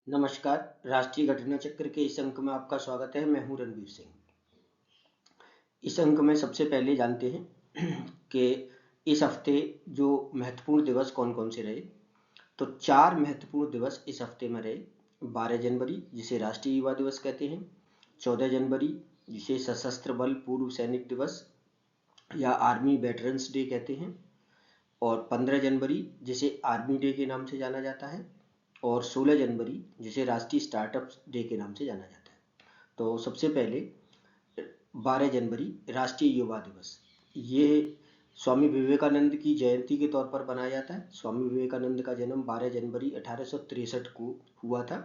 नमस्कार। राष्ट्रीय घटना चक्र के इस अंक में आपका स्वागत है। मैं हूं रणवीर सिंह। इस अंक में सबसे पहले जानते हैं कि इस हफ्ते जो महत्वपूर्ण दिवस कौन कौन से रहे। तो 4 महत्वपूर्ण दिवस इस हफ्ते में रहे। 12 जनवरी जिसे राष्ट्रीय युवा दिवस कहते हैं, 14 जनवरी जिसे सशस्त्र बल पूर्व सैनिक दिवस या आर्मी वेटरन्स डे कहते हैं, और 15 जनवरी जिसे आर्मी डे के नाम से जाना जाता है, और 16 जनवरी जिसे राष्ट्रीय स्टार्टअप डे के नाम से जाना जाता है। तो सबसे पहले 12 जनवरी राष्ट्रीय युवा दिवस, ये स्वामी विवेकानंद की जयंती के तौर पर मनाया जाता है। स्वामी विवेकानंद का जन्म 12 जनवरी 1863 को हुआ था,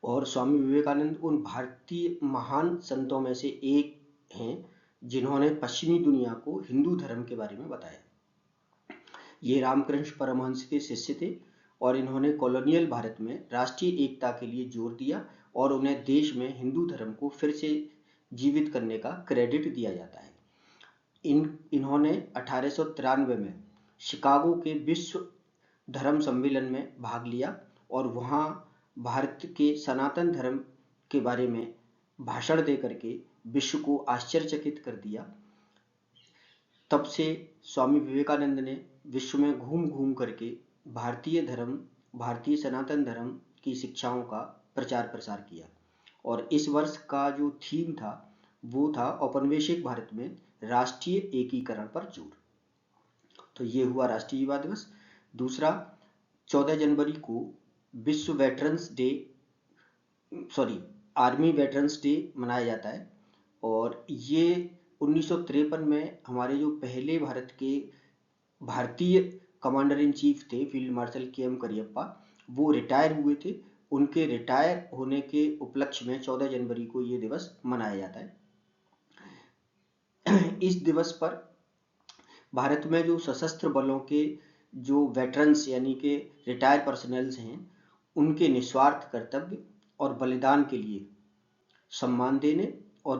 और स्वामी विवेकानंद उन भारतीय महान संतों में से एक हैं जिन्होंने पश्चिमी दुनिया को हिंदू धर्म के बारे में बताया। ये रामकृष्ण परमहंस के शिष्य थे और इन्होंने कॉलोनियल भारत में राष्ट्रीय एकता के लिए जोर दिया और उन्हें देश में हिंदू धर्म को फिर से जीवित करने का क्रेडिट दिया जाता है। इन्होंने 1893 में शिकागो के विश्व धर्म सम्मेलन में भाग लिया और वहाँ भारत के सनातन धर्म के बारे में भाषण दे करके विश्व को आश्चर्यचकित कर दिया। तब से स्वामी विवेकानंद ने विश्व में घूम घूम करके भारतीय धर्म, भारतीय सनातन धर्म की शिक्षाओं का प्रचार प्रसार किया। और इस वर्ष का जो थीम था वो था औपनिवेशिक भारत में राष्ट्रीय एकीकरण पर जोर। तो ये हुआ राष्ट्रीय युवा दिवस। दूसरा, 14 जनवरी को विश्व veterans day, army veterans day मनाया जाता है। और ये 1953 में हमारे जो पहले भारत के भारतीय कमांडर इन चीफ थे फील्ड मार्शल के.एम. करियप्पा, वो रिटायर हुए थे। उनके रिटायर होने के उपलक्ष्य में 14 जनवरी को ये दिवस मनाया जाता है। इस दिवस पर भारत में जो सशस्त्र बलों के जो वेटरन्स यानी कि रिटायर पर्सनल्स हैं, उनके निस्वार्थ कर्तव्य और बलिदान के लिए सम्मान देने और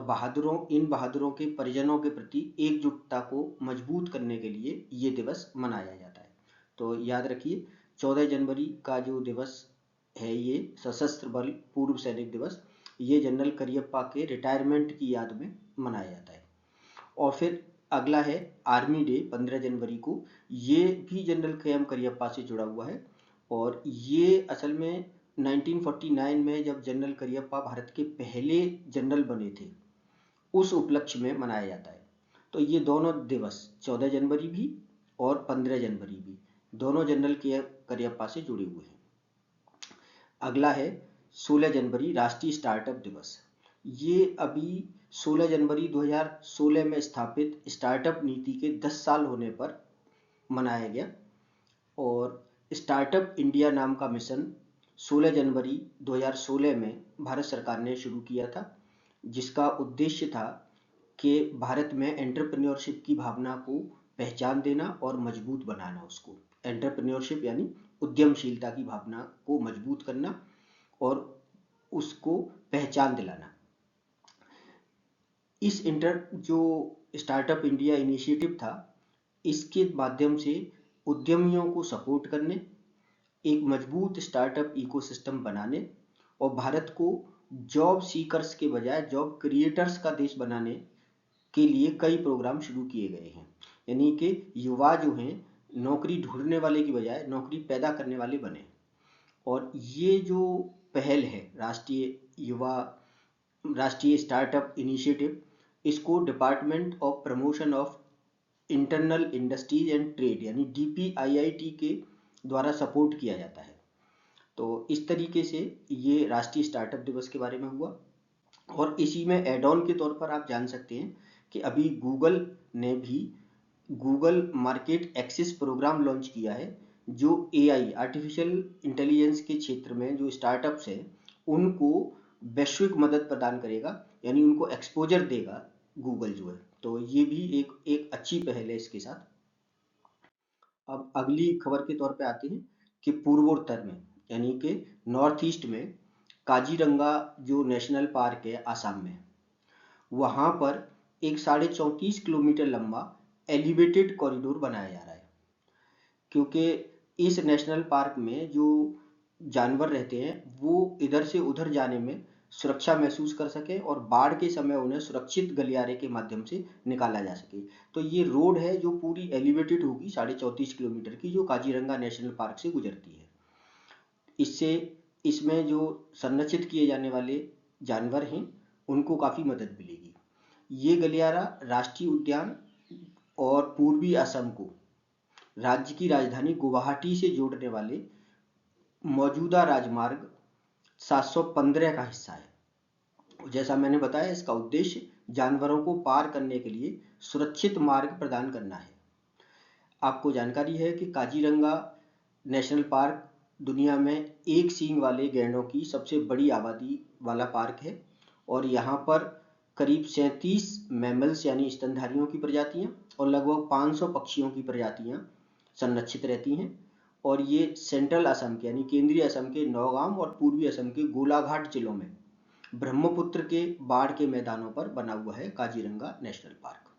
इन बहादुरों के परिजनों के प्रति एकजुटता को मजबूत करने के लिए ये दिवस मनाया जाता है। तो याद रखिए, 14 जनवरी का जो दिवस है ये सशस्त्र बल पूर्व सैनिक दिवस, ये जनरल करियप्पा के रिटायरमेंट की याद में मनाया जाता है। और फिर अगला है आर्मी डे 15 जनवरी को। ये भी जनरल के.एम. करियप्पा से जुड़ा हुआ है और ये असल में 1949 में जब जनरल करियप्पा भारत के पहले जनरल बने थे उस उपलक्ष्य में मनाया जाता है। तो ये दोनों दिवस 14 जनवरी भी और 15 जनवरी भी दोनों जनरल करियप्पा से जुड़े हुए हैं। अगला है 16 जनवरी राष्ट्रीय स्टार्टअप दिवस। ये अभी 16 जनवरी 2016 में स्थापित स्टार्टअप नीति के 10 साल होने पर मनाया गया। और स्टार्टअप इंडिया नाम का मिशन 16 जनवरी 2016 में भारत सरकार ने शुरू किया था, जिसका उद्देश्य था कि भारत में एंटरप्रेन्योरशिप की भावना को पहचान देना और मजबूत बनाना। उसको एंटरप्रेन्योरशिप यानी उद्यमशीलता की भावना को मजबूत करना और उसको पहचान दिलाना। इस जो स्टार्टअप इंडिया इनिशिएटिव था, इसके माध्यम से उद्यमियों को सपोर्ट करने, एक मजबूत स्टार्टअप इकोसिस्टम बनाने और भारत को जॉब सीकर्स के बजाय जॉब क्रिएटर्स का देश बनाने के लिए कई प्रोग्राम शुरू किए गए हैं। यानी कि युवा जो हैं नौकरी ढूंढने वाले की बजाय नौकरी पैदा करने वाले बने। और ये जो पहल है राष्ट्रीय स्टार्टअप इनिशिएटिव, इसको department of promotion of internal industries and trade यानी DPIIT के द्वारा सपोर्ट किया जाता है। तो इस तरीके से ये राष्ट्रीय स्टार्टअप दिवस के बारे में हुआ। और इसी में एड ऑन के तौर पर आप जान सकते हैं कि अभी गूगल ने भी Google market access program launch किया है, जो AI आर्टिफिशियल इंटेलिजेंस के क्षेत्र में जो स्टार्टअप्स हैं उनको वैश्विक मदद प्रदान करेगा, यानी उनको एक्सपोजर देगा गूगल जो है। तो ये भी एक अच्छी पहल है इसके साथ। अब अगली खबर के तौर पे आते हैं कि पूर्वोत्तर में यानी कि नॉर्थ ईस्ट में काजीरंगा जो नेशनल पार्क है आसाम में, वहाँ पर एक 34.5 किलोमीटर लंबा एलिवेटेड कॉरिडोर बनाया जा रहा है। क्योंकि इस नेशनल पार्क में जो जानवर रहते हैं वो इधर से उधर जाने में सुरक्षा महसूस कर सकें और बाढ़ के समय उन्हें सुरक्षित गलियारे के माध्यम से निकाला जा सके। तो ये रोड है जो पूरी एलिवेटेड होगी 34.5 किलोमीटर की, जो काजीरंगा नेशनल पार्क से गुजरती है। इससे इसमें जो संरक्षित किए जाने वाले जानवर हैं उनको काफ़ी मदद मिलेगी। ये गलियारा राष्ट्रीय उद्यान और पूर्वी असम को राज्य की राजधानी गुवाहाटी से जोड़ने वाले मौजूदा राजमार्ग 715 का हिस्सा है। जैसा मैंने बताया, इसका उद्देश्य जानवरों को पार करने के लिए सुरक्षित मार्ग प्रदान करना है। आपको जानकारी है कि काजीरंगा नेशनल पार्क दुनिया में एक सींग वाले गैंडों की सबसे बड़ी आबादी वाला पार्क है और यहाँ पर करीब 37 मैमल्स यानी स्तनधारियों की प्रजातियाँ और लगभग 500 पक्षियों की प्रजातियाँ संरक्षित रहती हैं। और ये सेंट्रल असम के यानी केंद्रीय असम के नौगाम और पूर्वी असम के गोलाघाट जिलों में ब्रह्मपुत्र के बाढ़ के मैदानों पर बना हुआ है काजीरंगा नेशनल पार्क।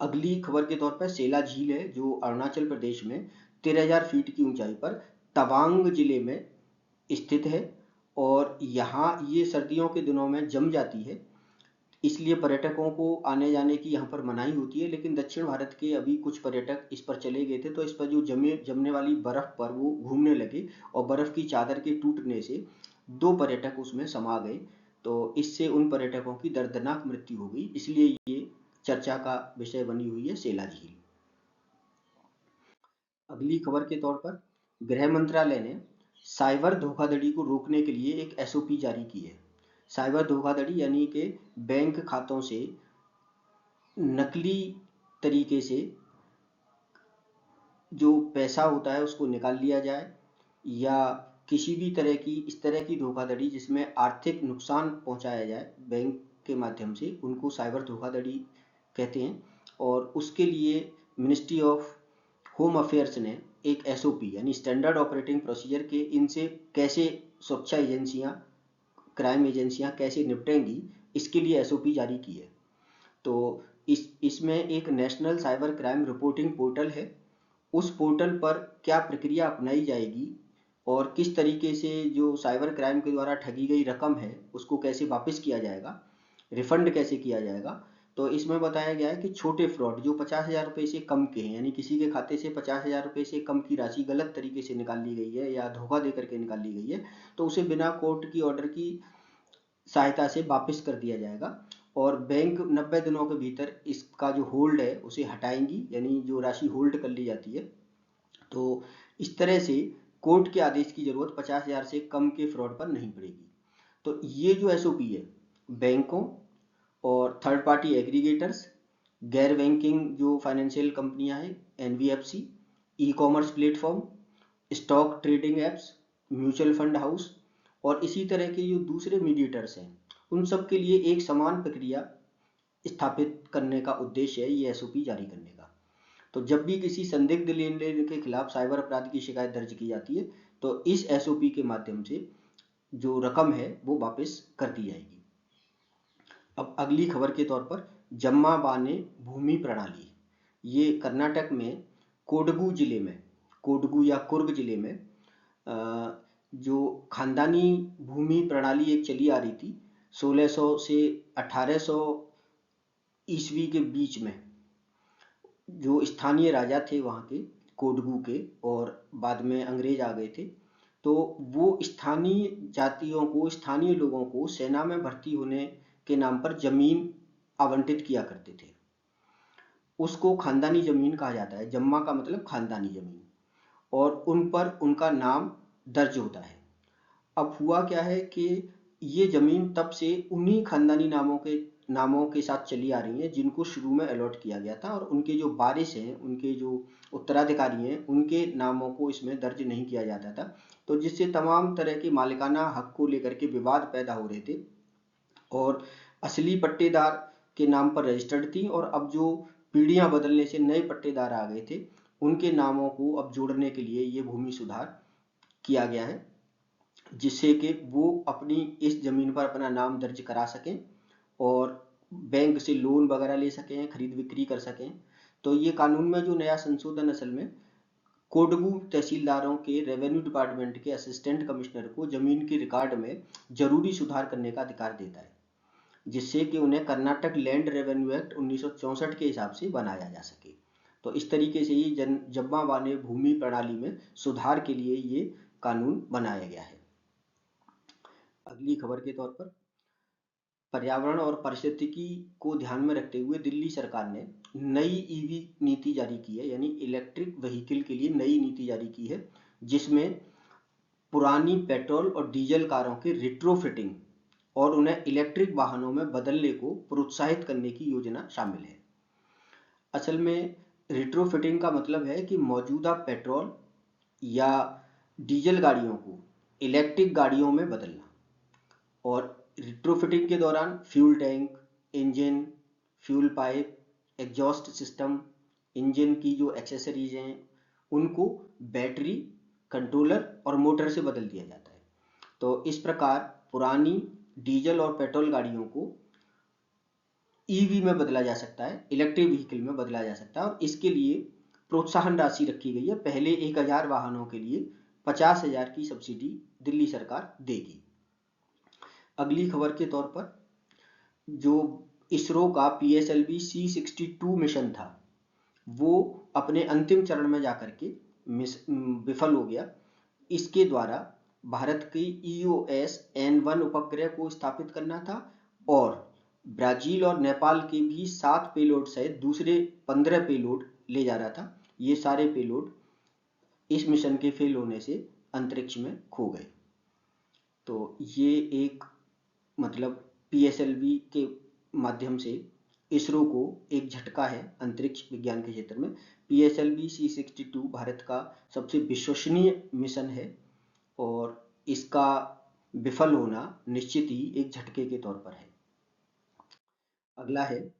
अगली खबर के तौर पर सेला झील है जो अरुणाचल प्रदेश में 13,000 फीट की ऊंचाई पर तवांग जिले में स्थित है और यहाँ ये सर्दियों के दिनों में जम जाती है, इसलिए पर्यटकों को आने जाने की यहाँ पर मनाही होती है। लेकिन दक्षिण भारत के अभी कुछ पर्यटक इस पर चले गए थे तो इस पर जो जमने वाली बर्फ पर वो घूमने लगे और बर्फ की चादर के टूटने से 2 पर्यटक उसमें समा गए, तो इससे उन पर्यटकों की दर्दनाक मृत्यु हो गई, इसलिए ये चर्चा का विषय बनी हुई है सेला झील। अगली खबर के तौर पर गृह मंत्रालय ने साइबर धोखाधड़ी को रोकने के लिए एक एसओपी जारी की है। साइबर धोखाधड़ी यानी कि बैंक खातों से नकली तरीके से जो पैसा होता है उसको निकाल लिया जाए या किसी भी तरह की इस तरह की धोखाधड़ी जिसमें आर्थिक नुकसान पहुंचाया जाए बैंक के माध्यम से, उनको साइबर धोखाधड़ी कहते हैं। और उसके लिए मिनिस्ट्री ऑफ होम अफेयर्स ने एक एसओपी यानी स्टैंडर्ड ऑपरेटिंग प्रोसीजर के इनसे कैसे सुरक्षा एजेंसियां, क्राइम एजेंसियां कैसे निपटेंगी, इसके लिए एसओपी जारी की है। तो इसमें एक national cyber crime reporting portal है, उस पोर्टल पर क्या प्रक्रिया अपनाई जाएगी और किस तरीके से जो साइबर क्राइम के द्वारा ठगी गई रकम है उसको कैसे वापस किया जाएगा, रिफंड कैसे किया जाएगा। तो इसमें बताया गया है कि छोटे फ्रॉड जो 50,000 रुपये से कम के हैं यानी किसी के खाते से 50,000 रुपये से कम की राशि गलत तरीके से निकाल ली गई है या धोखा दे करके निकाल ली गई है, तो उसे बिना कोर्ट की ऑर्डर की सहायता से वापस कर दिया जाएगा और बैंक 90 दिनों के भीतर इसका जो होल्ड है उसे हटाएंगी, यानी जो राशि होल्ड कर ली जाती है। तो इस तरह से कोर्ट के आदेश की जरूरत 50,000 से कम के फ्रॉड पर नहीं पड़ेगी। तो ये जो एसओपी है बैंकों और थर्ड पार्टी एग्रीगेटर्स, गैर बैंकिंग जो फाइनेंशियल कंपनियां हैं NBFC, e commerce platform, stock trading apps, mutual fund house और इसी तरह के जो दूसरे मीडिएटर्स हैं उन सब के लिए एक समान प्रक्रिया स्थापित करने का उद्देश्य है ये एसओपी जारी करने का। तो जब भी किसी संदिग्ध लेन देन के खिलाफ साइबर अपराध की शिकायत दर्ज की जाती है तो इस एसओपी के माध्यम से जो रकम है वो वापस कर दी जाएगी। अब अगली खबर के तौर पर जम्मा बाने भूमि प्रणाली, ये कर्नाटक में कोडगु जिले में, कोडगु या कुर्ग जिले में जो खानदानी भूमि प्रणाली एक चली आ रही थी 1600 से 1800 ईस्वी के बीच में, जो स्थानीय राजा थे वहाँ के कोडगु के और बाद में अंग्रेज आ गए थे, तो वो स्थानीय जातियों को, स्थानीय लोगों को सेना में भर्ती होने के नाम पर जमीन आवंटित किया करते थे। उसको खानदानी जमीन कहा जाता है, जम्मा का मतलब खानदानी जमीन, और उन पर उनका नाम दर्ज होता है। अब हुआ क्या है कि ये जमीन तब से उन्हीं खानदानी नामों के साथ चली आ रही है जिनको शुरू में अलॉट किया गया था और उनके जो वारिस हैं, उनके जो उत्तराधिकारी हैं, उनके नामों को इसमें दर्ज नहीं किया जाता था। तो जिससे तमाम तरह के मालिकाना हक को लेकर के विवाद पैदा हो रहे थे और असली पट्टेदार के नाम पर रजिस्टर्ड थी और अब जो पीढ़ियां बदलने से नए पट्टेदार आ गए थे उनके नामों को अब जोड़ने के लिए ये भूमि सुधार किया गया है, जिससे कि वो अपनी इस जमीन पर अपना नाम दर्ज करा सकें और बैंक से लोन वगैरह ले सकें, खरीद बिक्री कर सकें। तो ये कानून में जो नया संशोधन असल में कोडगू तहसीलदारों के रेवेन्यू डिपार्टमेंट के असिस्टेंट कमिश्नर को जमीन के रिकॉर्ड में जरूरी सुधार करने का अधिकार देता है, जिससे कि उन्हें कर्नाटक लैंड रेवेन्यू एक्ट 1964 के हिसाब से बनाया जा सके। तो इस तरीके से ये जम्मा वाने भूमि प्रणाली में सुधार के लिए ये कानून बनाया गया है। अगली खबर के तौर पर, पर्यावरण और पारिस्थितिकी को ध्यान में रखते हुए दिल्ली सरकार ने नई ईवी नीति जारी की है, यानी इलेक्ट्रिक व्हीकल के लिए नई नीति जारी की है, जिसमें पुरानी पेट्रोल और डीजल कारों के रिट्रोफिटिंग और उन्हें इलेक्ट्रिक वाहनों में बदलने को प्रोत्साहित करने की योजना शामिल है। असल में रिट्रोफिटिंग का मतलब है कि मौजूदा पेट्रोल या डीजल गाड़ियों को इलेक्ट्रिक गाड़ियों में बदलना, और रिट्रोफिटिंग के दौरान fuel tank, engine, fuel pipe, exhaust system, engine की जो एक्सेसरीज हैं उनको बैटरी, कंट्रोलर और मोटर से बदल दिया जाता है। तो इस प्रकार पुरानी डीजल और पेट्रोल गाड़ियों को ईवी में बदला जा सकता है, इलेक्ट्रिक व्हीकल में बदला जा सकता है, और इसके लिए प्रोत्साहन राशि रखी गई है। पहले 1000 वाहनों के लिए 50,000 की सब्सिडी दिल्ली सरकार देगी। अगली खबर के तौर पर, जो इसरो का PSLV C62 मिशन था वो अपने अंतिम चरण में जाकर के विफल हो गया। इसके द्वारा भारत की EOS N1 उपग्रह को स्थापित करना था, और ब्राजील और नेपाल के भी 7 पेलोड सहित दूसरे 15 पेलोड ले जा रहा था। ये सारे पेलोड इस मिशन के फेल होने से अंतरिक्ष में खो गए। तो ये एक मतलब PSLV के माध्यम से इसरो को एक झटका है अंतरिक्ष विज्ञान के क्षेत्र में। PSLV C62 भारत का सबसे विश्वसनीय मिशन है, और इसका विफल होना निश्चित ही एक झटके के तौर पर है। अगला है,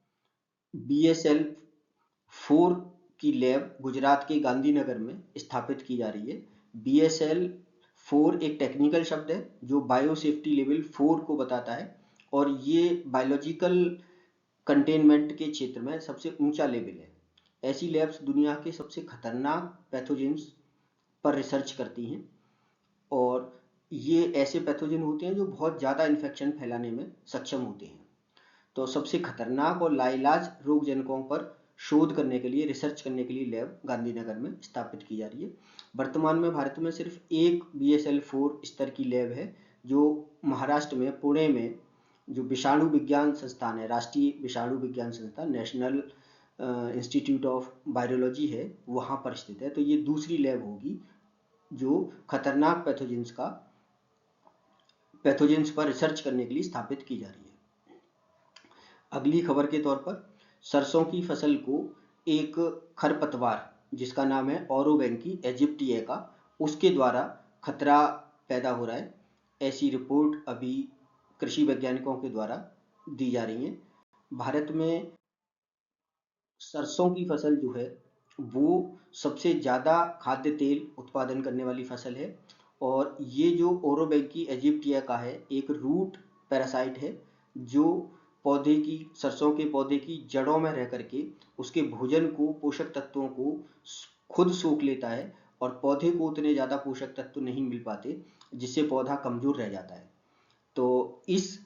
BSL-4 की लैब गुजरात के गांधीनगर में स्थापित की जा रही है। BSL-4 एक टेक्निकल शब्द है जो बायो सेफ्टी लेवल 4 को बताता है, और ये बायोलॉजिकल कंटेनमेंट के क्षेत्र में सबसे ऊंचा लेवल है। ऐसी लैब्स दुनिया के सबसे खतरनाक पैथोजेंस पर रिसर्च करती हैं, और ये ऐसे पैथोजन होते हैं जो बहुत ज़्यादा इन्फेक्शन फैलाने में सक्षम होते हैं। तो सबसे खतरनाक और लाइलाज रोगजनकों पर शोध करने के लिए, रिसर्च करने के लिए लैब गांधीनगर में स्थापित की जा रही है। वर्तमान में भारत में सिर्फ एक BSL-4 स्तर की लैब है, जो महाराष्ट्र में पुणे में जो विषाणु विज्ञान संस्थान है, राष्ट्रीय विषाणु विज्ञान संस्थान, नेशनल इंस्टीट्यूट ऑफ वायरोलॉजी है, वहाँ पर स्थित है। तो ये दूसरी लैब होगी जो खतरनाक पैथोजेंस पर रिसर्च करने के लिए स्थापित की जा रही है। अगली खबर के तौर पर, सरसों की फसल को एक खरपतवार जिसका नाम है ओरोबैंकी इजिप्टिका, उसके द्वारा खतरा पैदा हो रहा है। ऐसी रिपोर्ट अभी कृषि वैज्ञानिकों के द्वारा दी जा रही है। भारत में सरसों की फसल जो है वो सबसे ज़्यादा खाद्य तेल उत्पादन करने वाली फसल है, और ये जो ओरोबैंकी इजिप्टिका है एक रूट पैरासाइट है जो पौधे की, सरसों के पौधे की जड़ों में रह करके उसके भोजन को, पोषक तत्वों को खुद सोख लेता है, और पौधे को उतने ज़्यादा पोषक तत्व नहीं मिल पाते, जिससे पौधा कमज़ोर रह जाता है। तो इस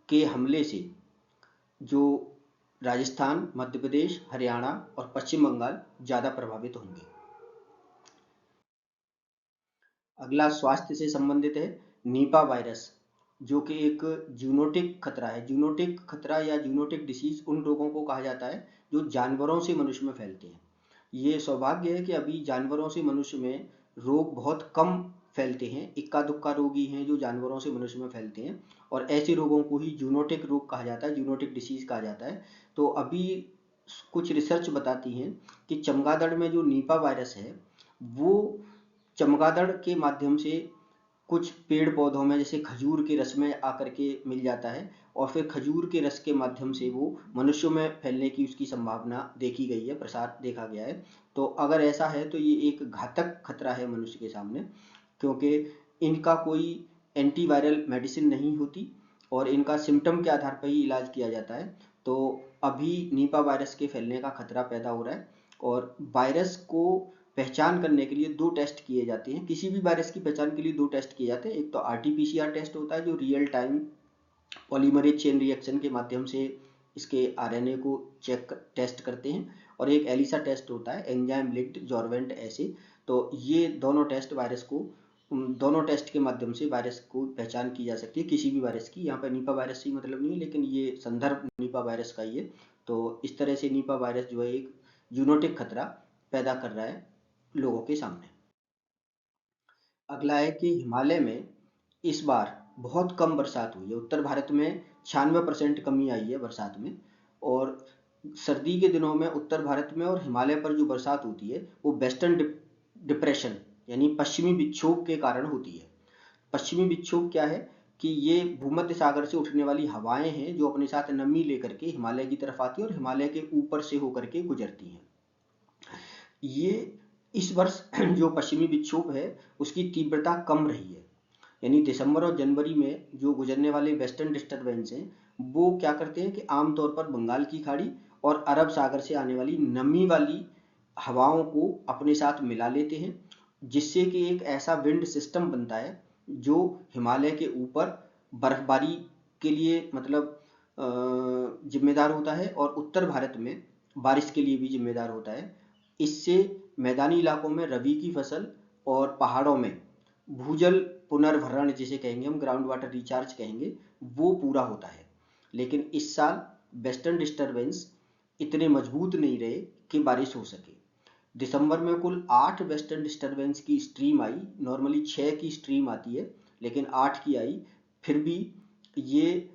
के हमले से जो राजस्थान, मध्य प्रदेश, हरियाणा और पश्चिम बंगाल ज़्यादा प्रभावित होंगे। अगला स्वास्थ्य से संबंधित है, नीपा वायरस, जो कि एक जूनोटिक खतरा है। जूनोटिक खतरा या जूनोटिक डिसीज उन रोगों को कहा जाता है जो जानवरों से मनुष्य में फैलते हैं। ये सौभाग्य है कि अभी जानवरों से मनुष्य में रोग बहुत कम फैलते हैं, इक्का दुक्का रोगी हैं जो जानवरों से मनुष्य में फैलते हैं, और ऐसे रोगों को ही जूनोटिक रोग कहा जाता है, जूनोटिक डिसीज कहा जाता है। तो अभी कुछ रिसर्च बताती हैं कि चमगादड़ में जो नीपा वायरस है वो चमगादड़ के माध्यम से कुछ पेड़ पौधों में, जैसे खजूर के रस में आकर के मिल जाता है, और फिर खजूर के रस के माध्यम से वो मनुष्यों में फैलने की उसकी संभावना देखी गई है, प्रसार देखा गया है। तो अगर ऐसा है तो ये एक घातक खतरा है मनुष्य के सामने, क्योंकि इनका कोई एंटीवायरल मेडिसिन नहीं होती और इनका सिम्टम के आधार पर ही इलाज किया जाता है। तो अभी नीपा वायरस के फैलने का खतरा पैदा हो रहा है, और वायरस को पहचान करने के लिए 2 टेस्ट किए जाते हैं। किसी भी वायरस की पहचान के लिए 2 टेस्ट किए जाते हैं। एक तो RT-PCR टेस्ट होता है जो real time polymerase chain reaction के माध्यम से इसके आरएनए को टेस्ट करते हैं, और एक एलिसा टेस्ट होता है, एंजाइम लिंक्ड जॉर्वेंट एसे। तो ये दोनों टेस्ट दोनों टेस्ट के माध्यम से वायरस को पहचान की जा सकती है, किसी भी वायरस की। यहाँ पर निपा वायरस से मतलब नहीं है, लेकिन ये संदर्भ निपा वायरस का ही है। तो इस तरह से निपा वायरस जो है एक जूनोटिक खतरा पैदा कर रहा है लोगों के सामने। अगला है कि हिमालय में इस बार बहुत कम बरसात हुई है। उत्तर भारत में 96% कमी आई है बरसात में, और सर्दी के दिनों में उत्तर भारत में और हिमालय पर जो बरसात होती है वो वेस्टर्न डिप्रेशन यानी पश्चिमी विक्षोभ के कारण होती है। पश्चिमी विक्षोभ क्या है कि ये भूमध्य सागर से उठने वाली हवाएं हैं जो अपने साथ नमी लेकर के हिमालय की तरफ आती है और हिमालय के ऊपर से होकर के गुजरती हैं। ये इस वर्ष जो पश्चिमी विक्षोभ है उसकी तीव्रता कम रही है, यानी दिसंबर और जनवरी में जो गुजरने वाले वेस्टर्न डिस्टर्बेंस हैं वो क्या करते हैं कि आमतौर पर बंगाल की खाड़ी और अरब सागर से आने वाली नमी वाली हवाओं को अपने साथ मिला लेते हैं, जिससे कि एक ऐसा विंड सिस्टम बनता है जो हिमालय के ऊपर बर्फबारी के लिए मतलब जिम्मेदार होता है और उत्तर भारत में बारिश के लिए भी जिम्मेदार होता है। इससे मैदानी इलाकों में रबी की फसल और पहाड़ों में भूजल पुनर्भरण जिसे कहेंगे हम, ग्राउंड वाटर रिचार्ज कहेंगे, वो पूरा होता है। लेकिन इस साल वेस्टर्न डिस्टर्बेंस इतने मजबूत नहीं रहे कि बारिश हो सके। दिसंबर में कुल 8 वेस्टर्न डिस्टर्बेंस की स्ट्रीम आई। नॉर्मली 6 की स्ट्रीम आती है, लेकिन 8 की आई। फिर भी ये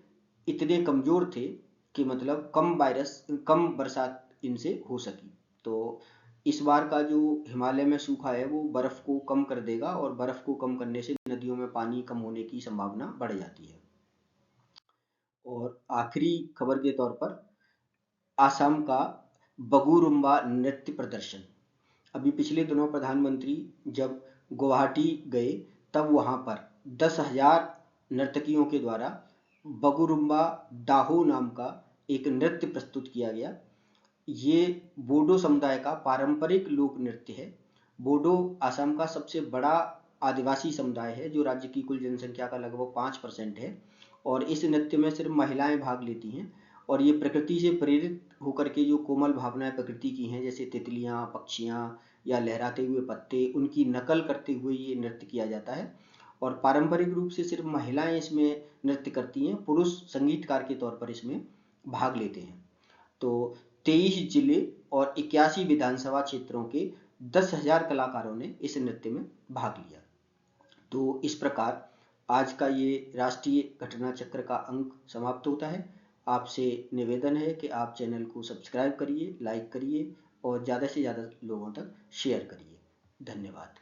इतने कमजोर थे कि मतलब कम बरसात इनसे हो सकी। तो इस बार का जो हिमालय में सूखा है वो बर्फ को कम कर देगा, और बर्फ को कम करने से नदियों में पानी कम होने की संभावना बढ़ जाती है। और आखिरी खबर के तौर पर आसाम का बगुरुम्बा नृत्य प्रदर्शन। अभी पिछले दिनों प्रधानमंत्री जब गुवाहाटी गए तब वहां पर 10,000 नर्तकियों के द्वारा बगुरुम्बा डाहो नाम का एक नृत्य प्रस्तुत किया गया। ये बोडो समुदाय का पारंपरिक लोक नृत्य है। बोडो असम का सबसे बड़ा आदिवासी समुदाय है जो राज्य की कुल जनसंख्या का लगभग 5% है, और इस नृत्य में सिर्फ महिलाएं भाग लेती हैं। और ये प्रकृति से प्रेरित होकर के जो कोमल भावनाएं प्रकृति की हैं, जैसे तितलियां, पक्षियां या लहराते हुए पत्ते, उनकी नकल करते हुए ये नृत्य किया जाता है। और पारंपरिक रूप से सिर्फ महिलाएं इसमें नृत्य करती हैं, पुरुष संगीतकार के तौर पर इसमें भाग लेते हैं। तो 23 जिले और 81 विधानसभा क्षेत्रों के 10,000 कलाकारों ने इस नृत्य में भाग लिया। तो इस प्रकार आज का ये राष्ट्रीय घटना चक्र का अंक समाप्त होता है। आपसे निवेदन है कि आप चैनल को सब्सक्राइब करिए, लाइक करिए और ज़्यादा से ज़्यादा लोगों तक शेयर करिए। धन्यवाद।